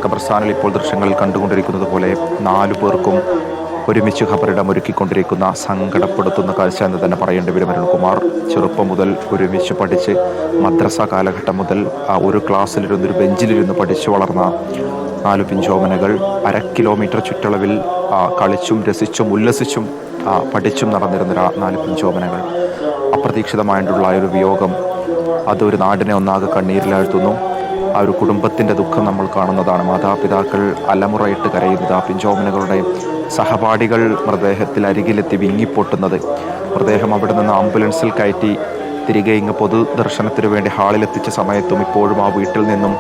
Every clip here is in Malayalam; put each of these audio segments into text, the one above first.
ഖബർസ്ഥാനിൽ ഇപ്പോൾ ദൃശ്യങ്ങളിൽ കണ്ടുകൊണ്ടിരിക്കുന്നത് പോലെ 4 പേർക്കും ഒരുമിച്ച് ഖബറിടം ഒരുക്കിക്കൊണ്ടിരിക്കുന്ന സങ്കടപ്പെടുത്തുന്ന കാഴ്ച എന്ന് തന്നെ പറയേണ്ടി വരും. അരുൺകുമാർ ചെറുപ്പം മുതൽ ഒരുമിച്ച് പഠിച്ച് മദ്രസ കാലഘട്ടം മുതൽ ഒരു ക്ലാസ്സിലിരുന്ന് ഒരു ബെഞ്ചിലിരുന്ന് പഠിച്ചു വളർന്ന 4 പിഞ്ചോമനകൾ 1/2 കിലോമീറ്റർ ചുറ്റളവിൽ കളിച്ചും രസിച്ചും ഉല്ലസിച്ചും പഠിച്ചും നടന്നിരുന്ന 4 പിഞ്ചോമനകൾ അപ്രതീക്ഷിതമായിട്ടുള്ള ഒരു വിയോഗം അതൊരു നാടിനെ ഒന്നാകെ കണ്ണീരിലാഴ്ത്തുന്നു. ആ ഒരു കുടുംബത്തിൻ്റെ ദുഃഖം നമ്മൾ കാണുന്നതാണ്. മാതാപിതാക്കൾ അലമുറയിട്ട് കരയുന്നത്, ആ പിഞ്ചോമനകളുടെ സഹപാഠികൾ മൃതദേഹത്തിൽ അരികിലെത്തി വിങ്ങിപ്പൊട്ടുന്നത്, മൃതദേഹം അവിടെ നിന്ന് ആംബുലൻസിൽ കയറ്റി തിരികെ ഇങ്ങ് പൊതുദർശനത്തിന് വേണ്ടി ഹാളിലെത്തിച്ച സമയത്തും ഇപ്പോഴും ആ വീട്ടിൽ നിന്നും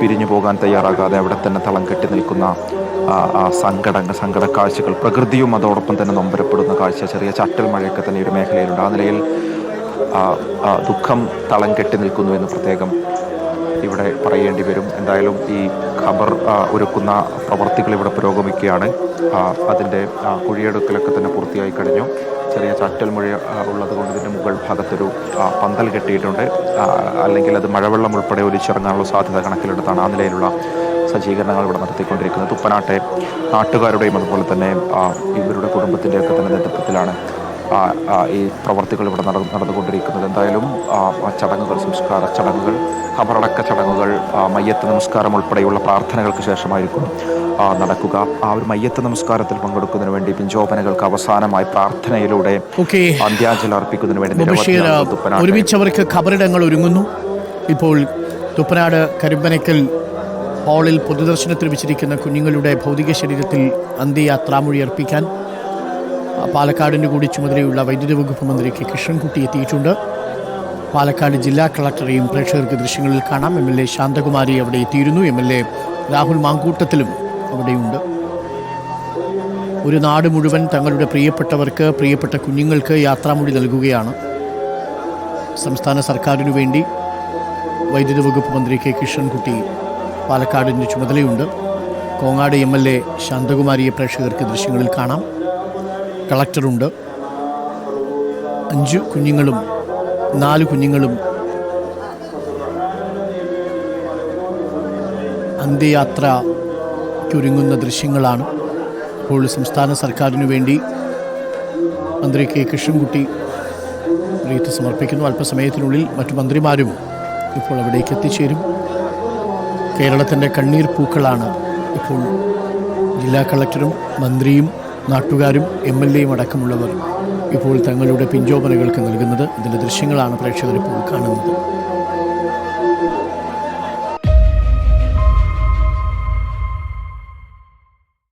പിരിഞ്ഞു പോകാൻ തയ്യാറാകാതെ അവിടെ തന്നെ തളം കെട്ടി നിൽക്കുന്ന സങ്കട കാഴ്ചകൾ, പ്രകൃതിയും അതോടൊപ്പം തന്നെ നൊമ്പരപ്പെടുന്ന കാഴ്ച, ചെറിയ ചാറ്റൽ മഴയൊക്കെ തന്നെ ഒരു മേഖലയിലുണ്ട്. ആ നിലയിൽ ദുഃഖം തളം കെട്ടി നിൽക്കുന്നു എന്ന് പ്രത്യേകം ഇവിടെ പറയേണ്ടി വരും. എന്തായാലും ഈ ഖബർ ഒരുക്കുന്ന പ്രവർത്തികൾ ഇവിടെ പുരോഗമിക്കുകയാണ്. അതിൻ്റെ കുഴിയെടുക്കലൊക്കെ തന്നെ പൂർത്തിയായി കഴിഞ്ഞു. ചെറിയ ചാറ്റൽ മഴ ഉള്ളത് കൊണ്ട് ഇതിൻ്റെ മുകൾ ഭാഗത്തൊരു പന്തൽ കെട്ടിയിട്ടുണ്ട്. അല്ലെങ്കിൽ അത് മഴവെള്ളം ഉൾപ്പെടെ ഒലിച്ചിറങ്ങാനുള്ള സാധ്യത കണക്കിലെടുത്താണ് ആ നിലയിലുള്ള സജ്ജീകരണങ്ങൾ ഇവിടെ നടത്തിക്കൊണ്ടിരിക്കുന്നത്. തുപ്പനാട്ടെ നാട്ടുകാരുടെയും അതുപോലെ തന്നെ ഇവരുടെ കുടുംബത്തിൻ്റെയൊക്കെ തന്നെ നേതൃത്വത്തിലാണ് ഈ പ്രവർത്തികൾ ഇവിടെ നടന്നുകൊണ്ടിരിക്കുന്നത്. എന്തായാലും ചടങ്ങുകൾ, സംസ്കാര ചടങ്ങുകൾ, ഖബറടക്ക ചടങ്ങുകൾ, മയ്യത്ത് നമസ്കാരം ഉൾപ്പെടെയുള്ള പ്രാർത്ഥനകൾക്ക് ശേഷമായിരിക്കും നടക്കുക. ആ ഒരു മയ്യത്ത് നമസ്കാരത്തിൽ പങ്കെടുക്കുന്നതിന് വേണ്ടി പിഞ്ചോപനകൾക്ക് അവസാനമായി പ്രാർത്ഥനയിലൂടെ അന്ത്യാഞ്ജലി അർപ്പിക്കുന്നതിന് വേണ്ടി ഒരുമിച്ചവർക്ക് ഖബറിടങ്ങൾ ഒരുങ്ങുന്നു. ഇപ്പോൾ തുപ്പനാട് കരിമ്പനക്കൽ ഹാളിൽ പൊതുദർശനത്തിൽ വെച്ചിരിക്കുന്ന കുഞ്ഞുങ്ങളുടെ ഭൗതിക ശരീരത്തിൽ അന്ത്യയാത്രാമൊഴി അർപ്പിക്കാൻ പാലക്കാടിൻ്റെ കൂടി ചുമതലയുള്ള വൈദ്യുതി വകുപ്പ് മന്ത്രി കെ കൃഷ്ണൻകുട്ടി എത്തിയിട്ടുണ്ട്. പാലക്കാട് ജില്ലാ കളക്ടറെയും പ്രേക്ഷകർക്ക് ദൃശ്യങ്ങളിൽ കാണാം. MLA ശാന്തകുമാരി അവിടെ എത്തിയിരുന്നു. MLA രാഹുൽ മാങ്കൂട്ടത്തിലും അവിടെയുണ്ട്. ഒരു നാട് മുഴുവൻ തങ്ങളുടെ പ്രിയപ്പെട്ടവർക്ക്, പ്രിയപ്പെട്ട കുഞ്ഞുങ്ങൾക്ക് യാത്രാമൊഴി നൽകുകയാണ്. സംസ്ഥാന സർക്കാരിനു വേണ്ടി വൈദ്യുതി വകുപ്പ് മന്ത്രി കെ കൃഷ്ണൻകുട്ടി പാലക്കാടിൻ്റെ ചുമതലയുണ്ട്. കോങ്ങാട് MLA ശാന്തകുമാരിയെ പ്രേക്ഷകർക്ക് ദൃശ്യങ്ങളിൽ കാണാം. കളക്ടറുണ്ട്. 5 കുഞ്ഞുങ്ങളും 4 കുഞ്ഞുങ്ങളും അന്ത്യയാത്രയ്ക്കൊരുങ്ങുന്ന ദൃശ്യങ്ങളാണ്. ഇപ്പോൾ സംസ്ഥാന സർക്കാരിനു വേണ്ടി മന്ത്രി കെ കൃഷ്ണൻകുട്ടി റീത്ത് സമർപ്പിക്കുന്നു. അല്പസമയത്തിനുള്ളിൽ മറ്റു മന്ത്രിമാരും ഇപ്പോൾ അവിടേക്ക് എത്തിച്ചേരും. കേരളത്തിൻ്റെ കണ്ണീർ പൂക്കളാണ് ഇപ്പോൾ ജില്ലാ കളക്ടറും മന്ത്രിയും നാട്ടുകാരും MLAയും അടക്കമുള്ളവർ ഇപ്പോൾ തങ്ങളുടെ പിഞ്ചോപനകൾക്ക് നൽകുന്നത്. ഇതിൻ്റെ ദൃശ്യങ്ങളാണ് പ്രേക്ഷകർ ഇപ്പോൾ കാണുന്നത്.